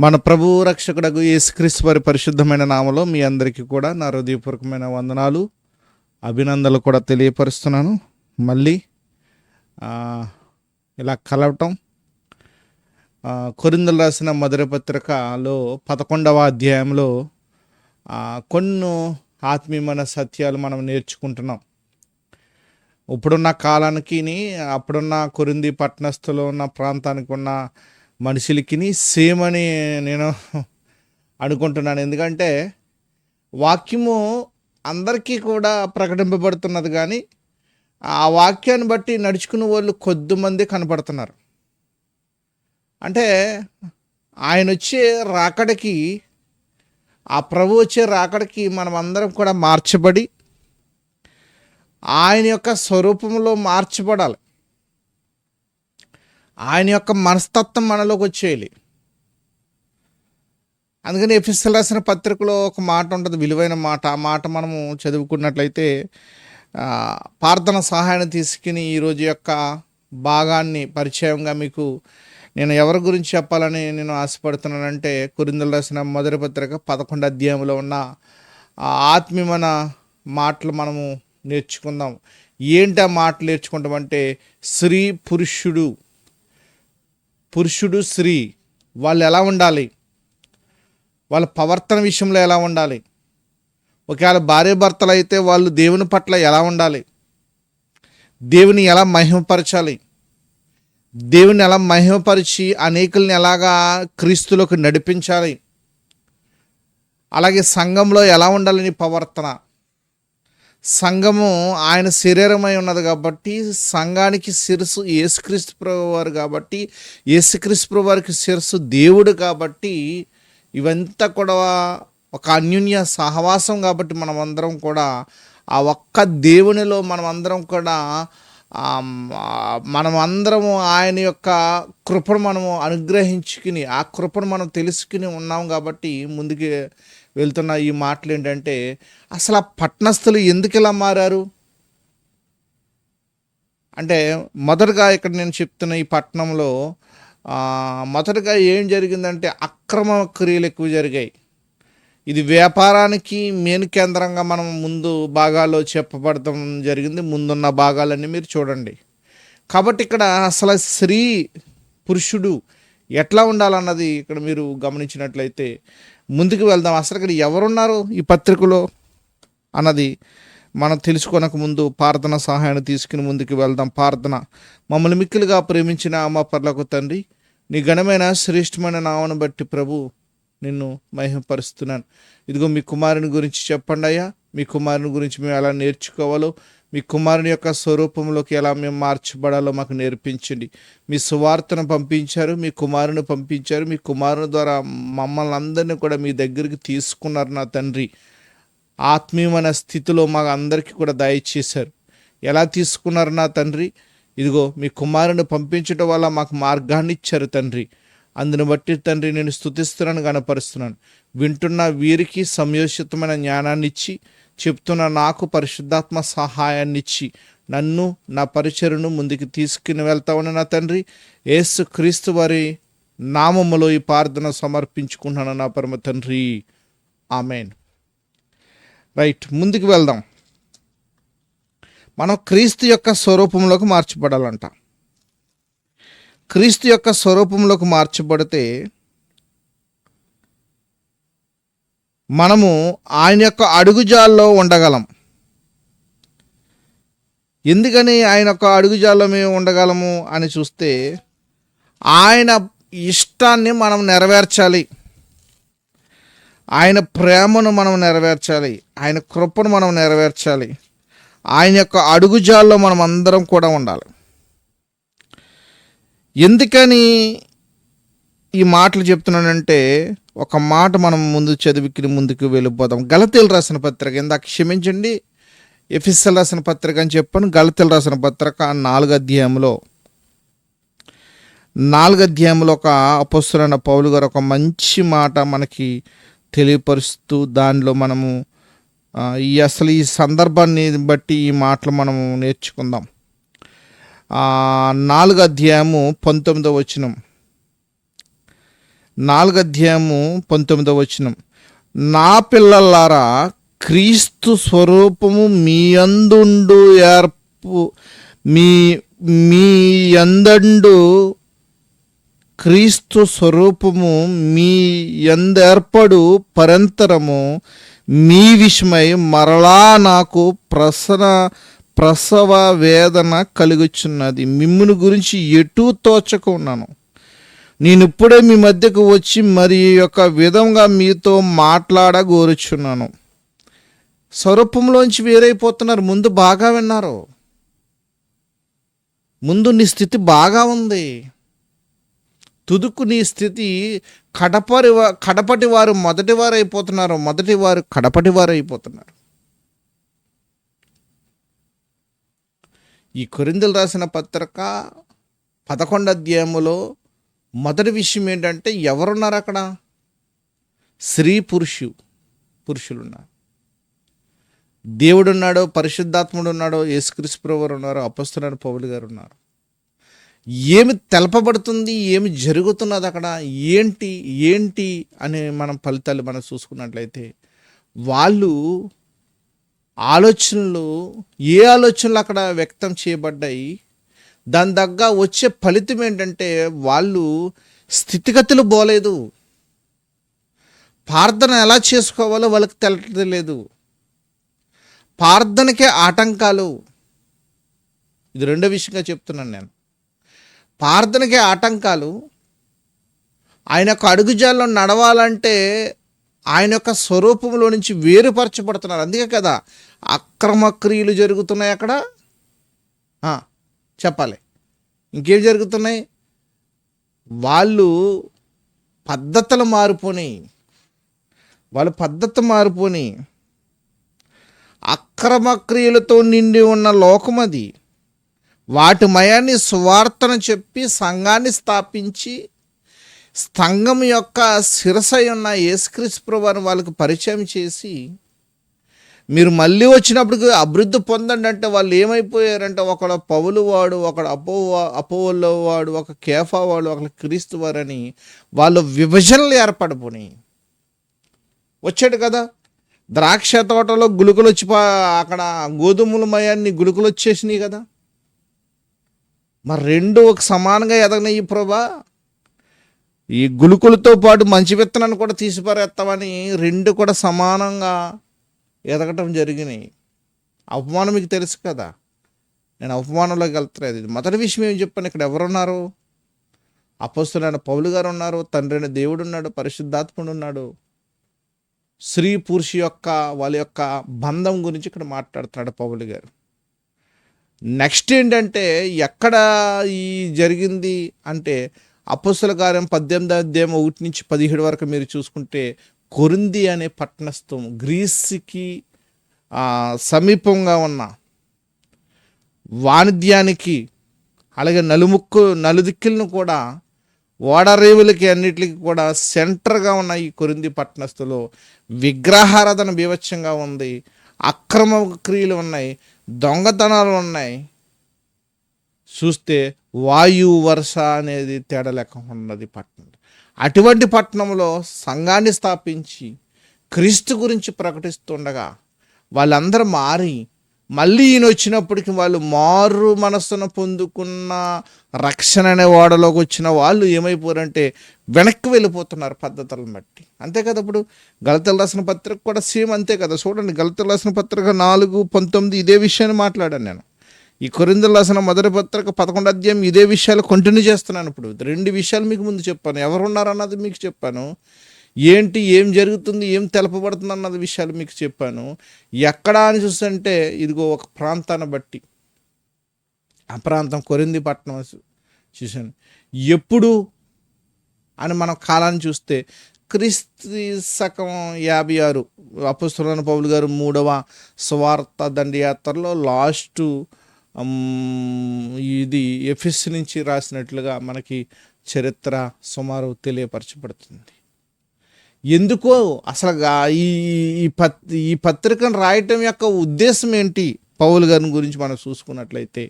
మన ప్రభువు రక్షకుడగు యేసుక్రీస్తు వారి పరిశుద్ధమైన నామలో మీ అందరికీ కూడా నా హృదయపూర్వకమైన వందనాలు, అభినందనలు కూడా తెలియపరుస్తున్నాను. మళ్ళీ ఆ, ఇలా కలవటం కొరింథీయులకు రాసిన మొదటి పత్రికలో 11వ అధ్యాయంలో కొన్ని ఆత్మీయమైన సత్యాలు మనం నేర్చుకుంటున్నాం. ఇప్పుడున్న కాలానికి అప్పుడున్న కొరింథీ పట్టణస్థులో ఉన్న ప్రాంతానికి ఉన్న మనుషులకి సేమ్ అని నేను అనుకుంటున్నాను. ఎందుకంటే వాక్యము అందరికీ కూడా ప్రకటింపబడుతున్నది, కానీ ఆ వాక్యాన్ని బట్టి నడుచుకునే వాళ్ళు కొద్దిమంది కనపడుతున్నారు. అంటే ఆయన వచ్చే రాకడికి, ఆ ప్రభు వచ్చే రాకడికి మనం అందరం కూడా మార్చబడి ఆయన యొక్క స్వరూపంలో మార్చబడాలి. ఆయన యొక్క మనస్తత్వం మనలోకి వచ్చేయాలి. అందుకని ఎఫెసీయులకు రాసిన పత్రికలో ఒక మాట ఉంటుంది, విలువైన మాట. ఆ మాట మనము చదువుకున్నట్లయితే ప్రార్థన సహాయాన్ని తీసుకుని ఈరోజు యొక్క భాగాన్ని పరిచయంగా మీకు నేను ఎవరి గురించి చెప్పాలని నేను ఆశపడుతున్నానంటే, కొరింథీయులకు రాసిన మొదటి పత్రిక 11వ అధ్యాయంలో ఉన్న ఆత్మీయమైన మాటలు మనము నేర్చుకుందాం. ఏంటి ఆ మాటలు నేర్చుకుంటామంటే, స్త్రీ పురుషుడు స్త్రీ వాళ్ళు ఎలా ఉండాలి, వాళ్ళ ప్రవర్తన విషయంలో ఎలా ఉండాలి, ఒకవేళ భార్య భర్తలు అయితే వాళ్ళు దేవుని పట్ల ఎలా ఉండాలి, దేవుని ఎలా మహిమపరచాలి, దేవుని ఎలా మహిమపరిచి అనేకుల్ని ఎలాగా క్రీస్తులోకి నడిపించాలి, అలాగే సంఘంలో ఎలా ఉండాలని ప్రవర్తన. సంఘము ఆయన శరీరమై ఉన్నది కాబట్టి సంఘానికి శిరస్సు యేసుక్రీస్తు ప్రభువారు కాబట్టి, యేసుక్రీస్తు ప్రభువారికి శిరస్సు దేవుడు కాబట్టి, ఇవంతా కూడా ఒక అన్యోన్య సహవాసం కాబట్టి మనమందరం కూడా ఆ ఒక్క దేవునిలో మనమందరం ఆయన యొక్క కృపను మనము అనుగ్రహించుకుని, ఆ కృపను మనం తెలుసుకుని ఉన్నాం కాబట్టి ముందుకు వెళ్తున్న ఈ మాటలు ఏంటంటే, అసలు ఆ పట్టణస్థులు ఎందుకు ఇలా మారారు అంటే, మొదటగా ఇక్కడ నేను చెప్తున్న ఈ పట్టణంలో మొదటగా ఏం జరిగిందంటే అక్రమ క్రియలు ఎక్కువ జరిగాయి. ఇది వ్యాపారానికి మెయిన్ కేంద్రంగా మనం ముందు భాగాల్లో చెప్పబడటం జరిగింది. ముందున్న భాగాలన్నీ మీరు చూడండి. కాబట్టి ఇక్కడ అసలు స్త్రీ పురుషుడు ఎట్లా ఉండాలన్నది ఇక్కడ మీరు గమనించినట్లయితే ముందుకు వెళ్దాం. అసలు ఇక్కడ ఎవరున్నారు ఈ పత్రికలో అన్నది మనం తెలుసుకోనక ముందు ప్రార్థన సహాయాన్ని తీసుకుని ముందుకు వెళ్దాం. ప్రార్థన. మమ్మల్ని మిక్కిలుగా ప్రేమించిన మా పరలోక తండ్రి, నీ ఘనమైన శ్రేష్టమైన నామను బట్టి ప్రభు నిన్ను మహిమపరుస్తున్నాను. ఇదిగో మీ కుమారుని గురించి చెప్పండి అయ్యా. మీ కుమారుని గురించి మేము ఎలా నేర్చుకోవాలో, మీ కుమారుని యొక్క స్వరూపంలోకి ఎలా మేము మార్చబడాలో మాకు నేర్పించండి. మీ సువార్తను పంపించారు, మీ కుమారుని పంపించారు. మీ కుమారుని ద్వారా మమ్మల్ని అందరినీ కూడా మీ దగ్గరికి తీసుకున్నారు నా తండ్రి. ఆత్మీయమైన స్థితిలో మాకు అందరికీ కూడా దయచేశారు. ఎలా తీసుకున్నారు నా తండ్రి? ఇదిగో మీ కుమారుని పంపించడం వల్ల మాకు మార్గాన్ని ఇచ్చారు తండ్రి. అందుని బట్టి తండ్రి నేను స్తుతిస్తున్నాను, గణపరుస్తున్నాను. వింటున్న వీరికి సమయోచితమైన జ్ఞానాన్ని ఇచ్చి, చెప్తున్న నాకు పరిశుద్ధాత్మ సహాయాన్ని ఇచ్చి నన్ను నా పరిచర్ను ముందుకు తీసుకుని వెళ్తామని నా తండ్రి యేసు క్రీస్తు వారి నామములో ఈ ప్రార్థన సమర్పించుకుంటున్నాను నా పరమ తండ్రి. ఆమెన్. రైట్, ముందుకు వెళ్దాం. మనం క్రీస్తు యొక్క స్వరూపంలోకి మార్చబడాలంట. క్రీస్తు యొక్క స్వరూపంలోకి మార్చబడితే మనము ఆయన యొక్క అడుగుజాల్లో ఉండగలం. ఎందుకని ఆయన యొక్క అడుగుజాల్లో మేము ఉండగలము అని చూస్తే, ఆయన ఇష్టాన్ని మనం నెరవేర్చాలి, ఆయన ప్రేమను మనం నెరవేర్చాలి, ఆయన కృపను మనం నెరవేర్చాలి. ఆయన యొక్క అడుగుజాల్లో మనం అందరం కూడా ఉండాలి. ఎందుకని ఈ మాటలు చెప్తున్నానంటే, ఒక మాట మనం ముందు చదివికి ముందుకు వెళ్ళిపోదాం. గలతీయులకు రాసిన పత్రిక, ఇందాక క్షమించండి, ఎఫెసీయులకు రాసిన పత్రిక అని చెప్పాను. గలతీయులకు రాసిన పత్రిక 4వ అధ్యాయంలో ఒక అపొస్తలుడైన పౌలు గారు ఒక మంచి మాట మనకి తెలియపరుస్తూ, దానిలో మనము అసలు ఈ సందర్భాన్ని బట్టి ఈ మాటలు మనము నేర్చుకుందాం. 4వ అధ్యాయము 19వ వచనం. 4:19. నా పిల్లలారా, క్రీస్తు స్వరూపము మీ అందుండు ఏర్పు మీ మీ యందండు క్రీస్తు స్వరూపము మీ యందేర్పడు పరంతరము మీ విషయమై మరలా నాకు ప్రసవ వేదన కలుగుచున్నది. మిమ్ముని గురించి ఎటూ తోచక ఉన్నాను. నేను ఇప్పుడే మీ మధ్యకు వచ్చి మరి యొక్క విధంగా మీతో మాట్లాడగోరుచున్నాను. స్వరూపంలోంచి వేరైపోతున్నారు. ముందు బాగా విన్నారు, ముందు నీ స్థితి బాగా ఉంది. తుదుకు నీ స్థితి కడపటి వారు మొదటి వారు అయిపోతున్నారు, మొదటి వారు కడపటి వారు అయిపోతున్నారు. ఈ కొరింథీయులు రాసిన పత్రిక 11వ అధ్యాయములో మొదటి విషయం ఏంటంటే, ఎవరున్నారు అక్కడ? స్త్రీ పురుషులు ఉన్నారు. దేవుడు ఉన్నాడు, పరిశుద్ధాత్ముడు ఉన్నాడు, యేసుక్రీస్తు ప్రభువు ఉన్నారు, అపొస్తలుడైన పౌలు గారు ఉన్నారు. ఏమి తెలపబడుతుంది, ఏమి జరుగుతున్నది అక్కడ, ఏంటి అనే మనం ఫలితాలు మనం చూసుకున్నట్లయితే, వాళ్ళు ఏ ఆలోచనలు అక్కడ వ్యక్తం చేయబడ్డాయి, దాని దగ్గర వచ్చే ఫలితం ఏంటంటే వాళ్ళు స్థితిగతులు బాలేదు. ప్రార్థన ఎలా చేసుకోవాలో వాళ్ళకి తెలియలేదు. ప్రార్థనకే ఆటంకాలు. ఇది రెండో విషయంగా చెప్తున్నాను నేను. ప్రార్థనకే ఆటంకాలు. ఆయన యొక్క అడుగుజాల్లో నడవాలంటే ఆయన యొక్క స్వరూపంలో నుంచి వేరుపరచబడుతున్నారు. అందుకే కదా అక్రమ క్రియలు జరుగుతున్నాయి అక్కడ. చెప్పాలి, ఇంకేం జరుగుతున్నాయి? వాళ్ళు పద్ధతులు మారిపోయి అక్రమ క్రియలతో నిండి ఉన్న లోకం అది. వాటి మయాన్ని సువార్తను చెప్పి సంఘాన్ని స్థాపించి సంఘం యొక్క శిరసై ఉన్న యేసుక్రీస్తు ప్రభువుని వాళ్ళకు పరిచయం చేసి, మీరు మళ్ళీ వచ్చినప్పటికి అభివృద్ధి పొందండి అంటే వాళ్ళు ఏమైపోయారంటే, ఒకడు పౌలు వాడు, ఒకడు అపోలో వాడు, ఒక కేఫా వాడు, ఒకడు క్రీస్తు వారని వాళ్ళు విభజనలు ఏర్పడిపోయి వచ్చాడు కదా. ద్రాక్ష తోటలో గుళుకలు వచ్చి అక్కడ గోధుమల మయాన్ని గుళుకలు వచ్చేసినాయి కదా. మరి రెండు ఒక సమానంగా ఎదగనయ్యి ప్రభా, ఈ గుళుకులతో పాటు మంచి విత్తనాన్ని కూడా తీసిపారేస్తామని రెండు కూడా సమానంగా ఎదగటం జరిగినాయి. అవమానం మీకు తెలుసు కదా, నేను అవమానంలోకి వెళ్తలేదు. ఇది మొదటి విషయం ఏం చెప్పాను. ఇక్కడ ఎవరున్నారు? అపొస్తలుడైన పౌలు గారు ఉన్నారు, తండ్రి అయిన దేవుడు ఉన్నాడు, పరిశుద్ధాత్ముడు ఉన్నాడు. స్త్రీ పురుషు యొక్క వాళ్ళ యొక్క బంధం గురించి ఇక్కడ మాట్లాడుతున్నాడు పౌలు గారు. నెక్స్ట్ ఏంటంటే, ఎక్కడ ఈ జరిగింది అంటే, అపొస్తలుల కార్యం 18వ అధ్యాయం 1-17 వరకు మీరు చూసుకుంటే, కొరింథీ అనే పట్టణస్థం, గ్రీస్కి సమీపంగా ఉన్న వాణిజ్యానికి, అలాగే నలుదిక్కులను కూడా ఓడరేవులకి అన్నిటికి కూడా సెంటర్గా ఉన్న ఈ కొరింథీ పట్టణస్థులో విగ్రహారాధన బీభత్సంగా ఉంది, అక్రమ క్రియలు ఉన్నాయి, దొంగతనాలు ఉన్నాయి. చూస్తే వాయు వర్ష అనేది తేడా లెక్క ఉన్నది పట్టణం. అటువంటి పట్టణంలో సంఘాన్ని స్థాపించి క్రీస్తు గురించి ప్రకటిస్తుండగా వాళ్ళందరూ మారి, మళ్ళీ ఈయన వచ్చినప్పటికి వాళ్ళు మారు మనస్సును పొందుకున్న రక్షణ అనే ఓడలోకి వచ్చిన వాళ్ళు ఏమైపోయారంటే వెనక్కి వెళ్ళిపోతున్నారు పద్ధతులను బట్టి. అంతే కదా. ఇప్పుడు గలతీయులకు రాసిన పత్రిక కూడా సేమ్ అంతే కదా. చూడండి, గలతీయులకు రాసిన పత్రిక 4:19 ఇదే విషయాన్ని మాట్లాడాను నేను. ఈ కొరింథీయులకు రాసిన మొదటి పత్రిక 11వ అధ్యాయం ఇదే విషయాలు కంటిన్యూ చేస్తున్నాను. ఇప్పుడు రెండు విషయాలు మీకు ముందు చెప్పాను. ఎవరున్నారన్నది మీకు చెప్పాను, ఏం జరుగుతుంది, ఏం తెలపబడుతుంది అన్నది విషయాలు మీకు చెప్పాను. ఎక్కడా అని చూస్తుంటే ఇదిగో ఒక ప్రాంతాన్ని బట్టి ఆ ప్రాంతం కొరింథీ పట్టణం చూశాను. ఎప్పుడు అని మనం కాలాన్ని చూస్తే క్రీస్తు శకం 56 అపొస్తలుడైన పౌలు గారు 3వ సువార్త దండయాత్రలో లాస్ట్ ఇది ఎఫెసు నుంచి రాసినట్లుగా మనకి చరిత్ర సుమారు తెలియపరచబడుతుంది. ఎందుకో అసలు ఈ పత్రికను రాయటం యొక్క ఉద్దేశం ఏంటి, పౌలు గారి గురించి మనం చూసుకున్నట్లయితే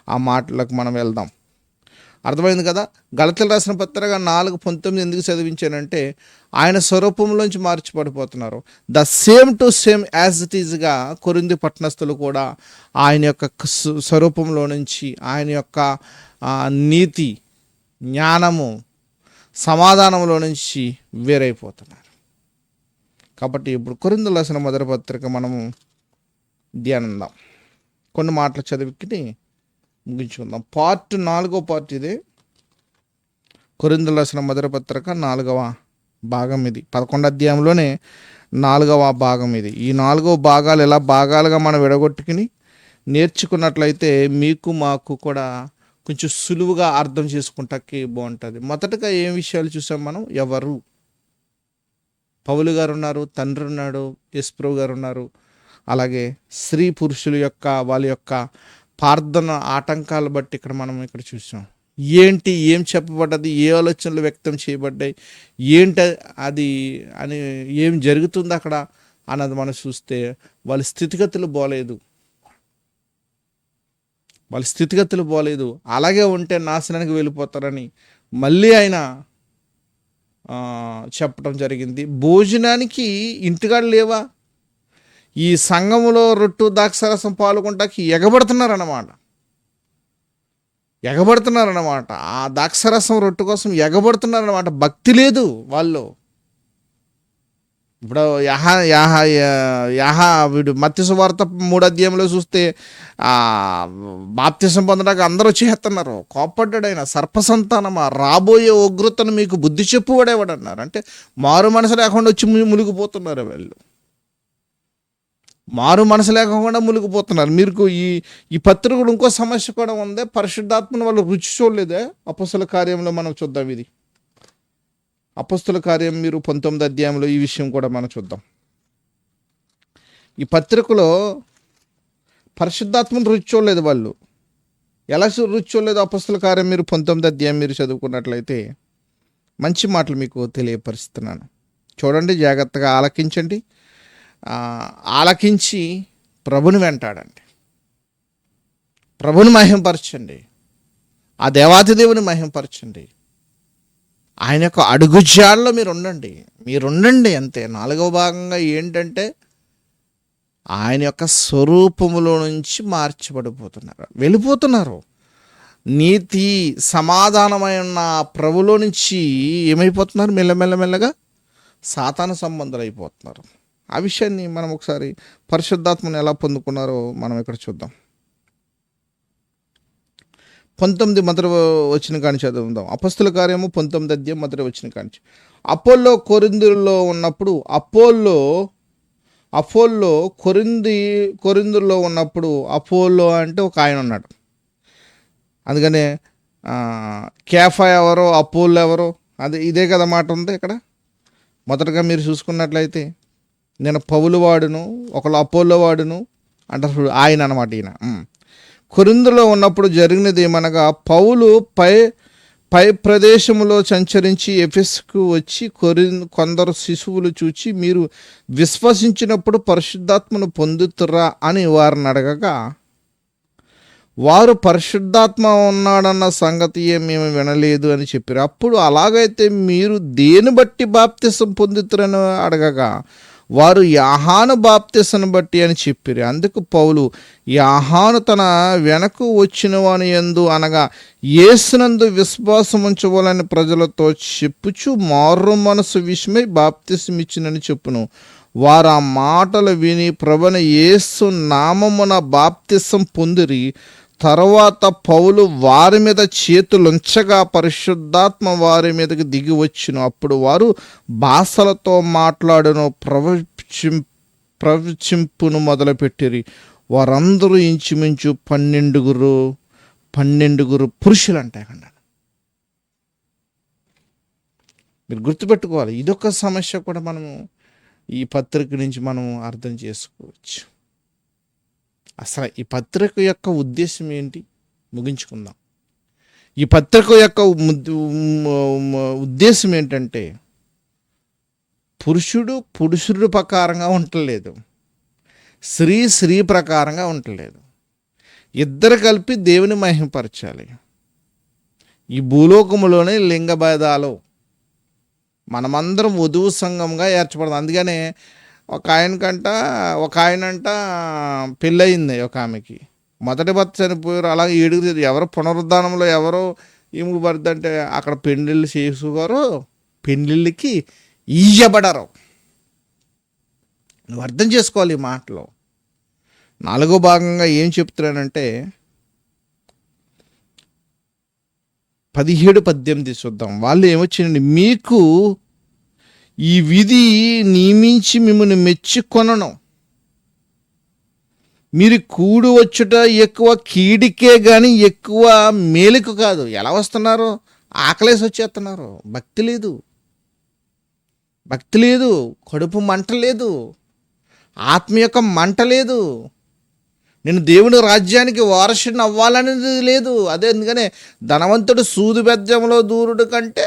ఆ మాటలకు మనం వెళ్దాం. అర్థమైంది కదా. గలతీయులకు రాసిన పత్రిక 4:19 ఎందుకు చదివించానంటే ఆయన స్వరూపంలోంచి మార్చిపడిపోతున్నారు. The same to same as it ఈజ్గా కొరింథీ పట్టణస్థులు కూడా ఆయన యొక్క స్వరూపంలో నుంచి, ఆయన యొక్క నీతి, జ్ఞానము, సమాధానంలో నుంచి వేరైపోతున్నారు. కాబట్టి ఇప్పుడు కొరింథీయులకు రాసిన మొదటి పత్రిక మనము ధ్యానిద్దాం. కొన్ని మాటలు చదివికి ముగించుకుందాం. 4వ పార్ట్ ఇదే. కొరింథీయులకు రాసిన మొదటి పత్రిక 4వ భాగం ఇది. 11వ అధ్యాయంలోనే 4వ భాగం ఇది. ఈ 4 భాగాలు ఎలా భాగాలుగా మనం విడగొట్టుకుని నేర్చుకున్నట్లయితే మీకు మాకు కూడా కొంచెం సులువుగా అర్థం చేసుకుంటానికి బాగుంటుంది. మొదటగా ఏం విషయాలు చూసాం మనం? ఎవరు? పౌలు గారు ఉన్నారు, తండ్రి ఉన్నాడు, యేసుప్రభు గారు ఉన్నారు. అలాగే స్త్రీ పురుషుల యొక్క వాళ్ళ యొక్క ప్రార్థన ఆటంకాలు బట్టి ఇక్కడ చూసాం. ఏం చెప్పబడ్డది, ఏ ఆలోచనలు వ్యక్తం చేయబడ్డాయి, ఏంటి అది అని ఏం జరుగుతుంది అక్కడ అన్నది మనం చూస్తే వాళ్ళ స్థితిగతులు బాలేదు. అలాగే ఉంటే నాశనానికి వెళ్ళిపోతారని మళ్ళీ ఆయన చెప్పడం జరిగింది. భోజనానికి ఇంటికాడ లేవా? ఈ సంఘములో రొట్టు ద్రాక్షారసం పాల్గొంటాకి ఎగబడుతున్నారన్నమాట. ఆ ద్రాక్షారసం రొట్టు కోసం ఎగబడుతున్నారన్నమాట. భక్తి లేదు వాళ్ళు. ఇప్పుడు వీడు మత్తయి సువార్త 3వ అధ్యాయంలో చూస్తే బాప్తిసం పొందడానికి అందరూ వచ్చేస్తున్నారు. కోపడ్డాడు ఆయన. సర్పసంతానమా, రాబోయే ఉగ్రతను మీకు బుద్ధి చెప్పువాడేవాడన్నారు. అంటే మారు మనసు లేకుండా వచ్చి మునిగిపోతున్నారు వీళ్ళు. మీరు ఈ పత్రికలు ఇంకో సమస్య కూడా ఉంది. పరిశుద్ధాత్మను వాళ్ళు రుచి చూడలేదే. అపొస్తలుల కార్యంలో మనం చూద్దాం. ఇది అపొస్తలుల కార్యం 19వ అధ్యాయంలో ఈ విషయం కూడా మనం చూద్దాం. ఈ పత్రికలో పరిశుద్ధాత్మను రుచి చూడలేదు వాళ్ళు. ఎలా రుచి చూడలేదు? అపొస్తలుల కార్యం 19వ అధ్యాయం చదువుకున్నట్లయితే మంచి మాటలు మీకు తెలియపరుస్తున్నాను. చూడండి, జాగ్రత్తగా ఆలకించండి. ఆలకించి ప్రభుని వెంటాడండి. ప్రభుని మహింపరచండి. ఆ దేవాతి దేవుని మహింపరచండి. ఆయన యొక్క అడుగుజాడలో మీరుండండి అంతే. 4వ భాగంగా ఏంటంటే ఆయన యొక్క స్వరూపములో నుంచి వెళ్ళిపోతున్నారు. నీతి సమాధానమైన ప్రభులో నుంచి ఏమైపోతున్నారు? మెల్లమెల్లగా సాతాను సంబంధాలు అయిపోతున్నారు. ఆ విషయాన్ని మనం ఒకసారి పరిశుద్ధాత్మను ఎలా పొందుకున్నారో మనం ఇక్కడ చూద్దాం. 19 మొదటి వచనం కాని చదువుదాం. అపొస్తలుల కార్యము 19వ అధ్యాయం మొదటి వచనం కాని. అపోల్లో కొరింథీలో ఉన్నప్పుడు కొరింథీలో ఉన్నప్పుడు అపోల్లో అంటే ఒక ఆయన ఉన్నాడు. అందుకనే కేఫా ఎవరో, అపోల్లో ఎవరో, ఇదే కదా మాట ఉంది ఇక్కడ. మొదటగా మీరు చూసుకున్నట్లయితే నేను పౌలు వాడును, ఒకళ్ళు అపోల్లో వాడును అంటారు. ఆయన అన్నమాట ఈయన. కొరింథీలో ఉన్నప్పుడు జరిగినది ఏమనగా, పౌలు పై ప్రదేశంలో సంచరించి ఎఫెసుకు వచ్చి కొందరు శిశువులు చూచి, మీరు విశ్వసించినప్పుడు పరిశుద్ధాత్మను పొందుతురా అని వారిని అడగగా, వారు పరిశుద్ధాత్మ ఉన్నాడన్న సంగతి మేము వినలేదు అని చెప్పారు. అప్పుడు అలాగైతే మీరు దేని బట్టి బాప్తిసం పొందుతురని అడగగా, వారు యోహాను బాప్తిసం బట్టి అని చెప్పారు. అందుకు పౌలు, యోహాను తన వెనక వచ్చిన వాని యందు అనగా యేసునందు విశ్వాసం ఉంచవాలని ప్రజలతో చెప్పుచు మారు మనసు విషయమై బాప్తిసం ఇచ్చినని చెప్పును. వారు ఆ మాటలు విని ప్రభువైన యేసు నామమున బాప్తిసం పొందిరి. తర్వాత పౌలు వారి మీద చేతులుంచగా పరిశుద్ధాత్మ వారి మీదకి దిగి వచ్చును. అప్పుడు వారు భాషలతో మాట్లాడును, ప్రవచింపును మొదలుపెట్టిరి. వారందరూ ఇంచుమించు 12 పురుషులు అంటే. మీరు గుర్తుపెట్టుకోవాలి, ఇదొక సమస్య కూడా మనము ఈ పత్రిక నుంచి మనం అర్థం చేసుకోవచ్చు. అసలు ఈ పత్రిక యొక్క ఉద్దేశం ఏంటి? ముగించుకుందాం. ఈ పత్రిక యొక్క ఉద్దేశం ఏంటంటే, పురుషుడు ప్రకారంగా ఉండలేదు, స్త్రీ ప్రకారంగా ఉండలేదు. ఇద్దరు కలిపి దేవుని మహిమపరచాలి. ఈ భూలోకములోనే లింగ భేదాలు, మనమందరం వధువు సంఘంగా ఏర్చబడదు. అందుకనే ఒక ఆయనంట పెళ్ళయింది ఒక ఆమెకి, మొదటి భర్త చనిపోయారు. అలాగే ఏడుగురు, ఎవరో పునరుద్ధానంలో ఎవరో ఈమెకు భర్త అంటే అక్కడ పెళ్ళిళ్ళు చేసుకోరు, పెళ్ళిళ్ళకి ఇయ్యబడరు. నువ్వు అర్థం చేసుకోవాలి ఈ మాటలో. 4వ భాగంగా ఏం చెప్తున్నానంటే 17-18 చూద్దాం. వాళ్ళు ఏమొచ్చిందండి, మీకు ఈ విధి నియమించి మిమ్మల్ని మెచ్చుకొనను, మీరు కూడి వచ్చుట ఎక్కువ కీడికే కానీ ఎక్కువ మేలుకు కాదు. ఎలా వస్తున్నారు? ఆకలేసి వచ్చేస్తున్నారు. భక్తి లేదు, కడుపు మంట లేదు, ఆత్మ యొక్క మంట లేదు, నేను దేవుని రాజ్యానికి వారసుని అవ్వాలనేది లేదు. అదే ఎందుకనే ధనవంతుడు సూది బెజ్జంలో దూరుడు కంటే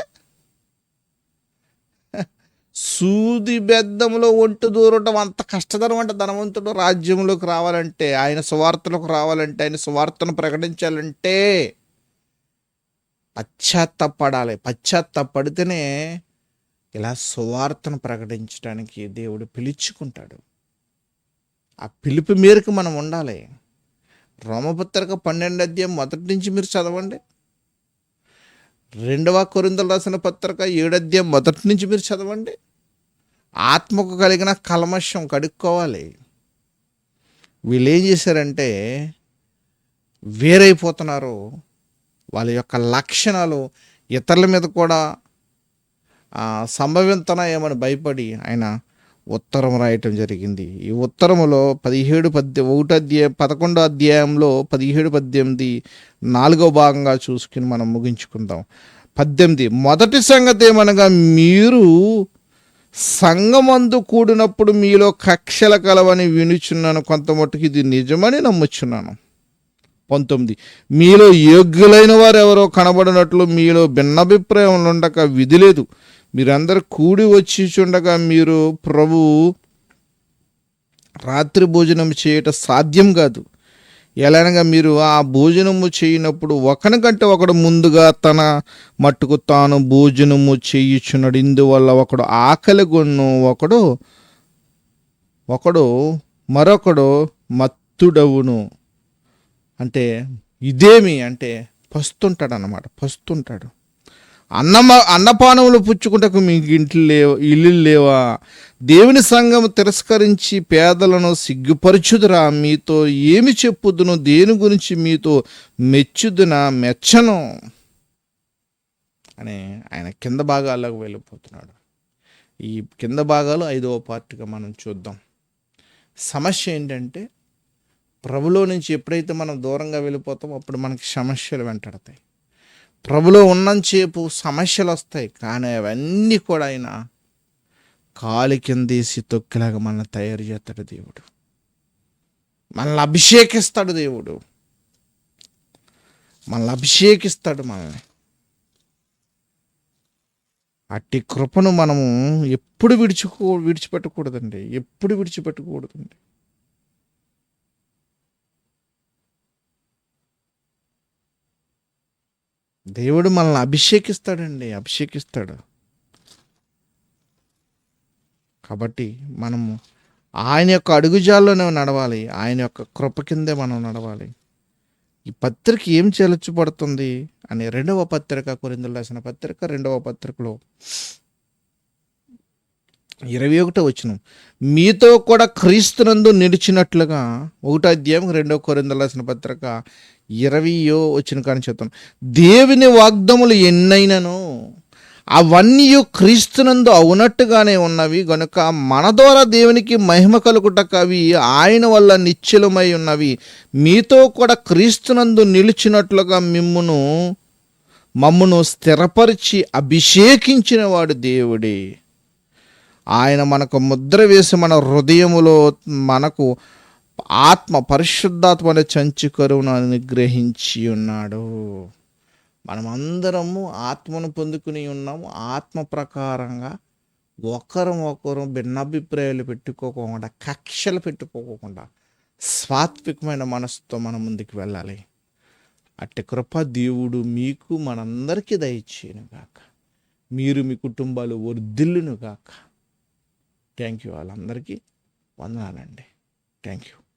సూది బెద్దములో ఒంటు దూరటం అంత కష్టతరం అంటే, ధనవంతుడు రాజ్యంలోకి రావాలంటే, ఆయన సువార్తలకు రావాలంటే, ఆయన సువార్తను ప్రకటించాలంటే పశ్చాత్తాపడాలి. పశ్చాత్తాపడితేనే ఇలా సువార్తను ప్రకటించడానికి దేవుడు పిలుచుకుంటాడు. ఆ పిలుపు మేరకు మనం ఉండాలి. రోమపత్రిక 12వ అధ్యాయం మొదటి నుంచి మీరు చదవండి. 2వ కొరింథీయులకు రాసిన పత్రిక 7వ అధ్యాయం మొదటి నుంచి మీరు చదవండి. ఆత్మకు కలిగిన కల్మషం కడుక్కోవాలి. వీళ్ళు ఏం చేశారంటే వేరైపోతున్నారు. వాళ్ళ యొక్క లక్షణాలు ఇతరుల మీద కూడా సంభవించనాయేమని భయపడి ఆయన ఉత్తరం రాయటం జరిగింది. ఈ ఉత్తరములో 11వ అధ్యాయంలో 17-18 4వ భాగంగా చూసుకుని మనం ముగించుకుందాం. 18 మొదటి సంగతి ఏమనగా, మీరు సంఘమందు కూడినప్పుడు మీలో కక్షల కలవని వినుచున్నాను, కొంత మట్టుకు ఇది నిజమని నమ్ముచున్నాను. 19 మీలో యోగ్యులైన వారు ఎవరో కనబడినట్లు మీలో భిన్నాభిప్రాయం ఉండక విధి లేదు. మీరందరూ కూడి వచ్చి చుండగా మీరు ప్రభు రాత్రి భోజనం చేయటం సాధ్యం కాదు. ఎలానగా మీరు ఆ భోజనము చేయనప్పుడు ఒకనికంటే ఒకడు ముందుగా తన మట్టుకు తాను భోజనము చేయుచున్నాడు. ఇందువల్ల ఒకడు ఆకలి గొన్ను, ఒకడు మరొకడు మత్తుడవును. అంటే ఇదేమి అంటే పస్తుంటాడు. అన్నపానములు పుచ్చుకుంటకు మీకు ఇల్లు లేవా? దేవుని సంఘం తిరస్కరించి పేదలను సిగ్గుపరచుదురా? మీతో ఏమి చెప్పుదును? దేని గురించి మీతో మెచ్చను అని ఆయన కింద భాగాల్లోకి వెళ్ళిపోతున్నాడు. ఈ కింద భాగాలు 5వ పార్ట్గా మనం చూద్దాం. సమస్య ఏంటంటే, ప్రభులో నుంచి ఎప్పుడైతే మనం దూరంగా వెళ్ళిపోతామో అప్పుడు మనకి సమస్యలు వెంటాడతాయి. ప్రభులో ఉన్నంతసేపు సమస్యలు వస్తాయి, కానీ అవన్నీ కూడా ఆయన కాలి కిందేసి తొక్కిలాగా మనల్ని తయారు చేస్తాడు దేవుడు. మనల్ని అభిషేకిస్తాడు దేవుడు, మనల్ని. అట్టి కృపను మనము ఎప్పుడు విడిచిపెట్టకూడదండి. దేవుడు మనల్ని అభిషేకిస్తాడు. కాబట్టి మనము ఆయన యొక్క అడుగుజాల్లోనే నడవాలి, ఆయన యొక్క కృప కిందే మనం నడవాలి. ఈ పత్రిక ఏం చెలచుపడుతుంది అని 2వ పత్రిక, కొరింథీయులకు రాసిన పత్రిక 2వ పత్రికలో 21వ వచనం, మీతో కూడా క్రీస్తునందు నిలిచినట్లుగా. 1వ అధ్యాయం 2వ కొరింథీయులకు రాసిన పత్రిక 20వ వచనం కానీ చెప్తాను. దేవుని వాగ్దానములు ఎన్నైనను అవన్నీ క్రీస్తునందు అవునట్టుగానే ఉన్నవి గనుక మన ద్వారా దేవునికి మహిమ కలుగుటకు అవి ఆయన వల్ల నిశ్చలమై ఉన్నవి. మీతో కూడా క్రీస్తునందు నిలిచినట్లుగా మమ్మును స్థిరపరిచి అభిషేకించిన వాడు దేవుడే. ఆయన మనకు ముద్ర వేసి మన హృదయములో మనకు పరిశుద్ధాత్మ అనే చంచి కరువును అనుగ్రహించి ఉన్నాడు. మనమందరము ఆత్మను పొందుకుని ఉన్నాము. ఆత్మ ప్రకారంగా ఒకరు భిన్నాభిప్రాయాలు పెట్టుకోకుండా, కక్షలు పెట్టుకోకుండా సాత్వికమైన మనసుతో మనం ముందుకు వెళ్ళాలి. అట్టి కృప దేవుడు మీకు మనందరికీ దయచేయను గాక. మీరు మీ కుటుంబాలు వర్ధిల్లును గాక. Thank you. వాళ్ళందరికీ వందనాలండి. Thank you.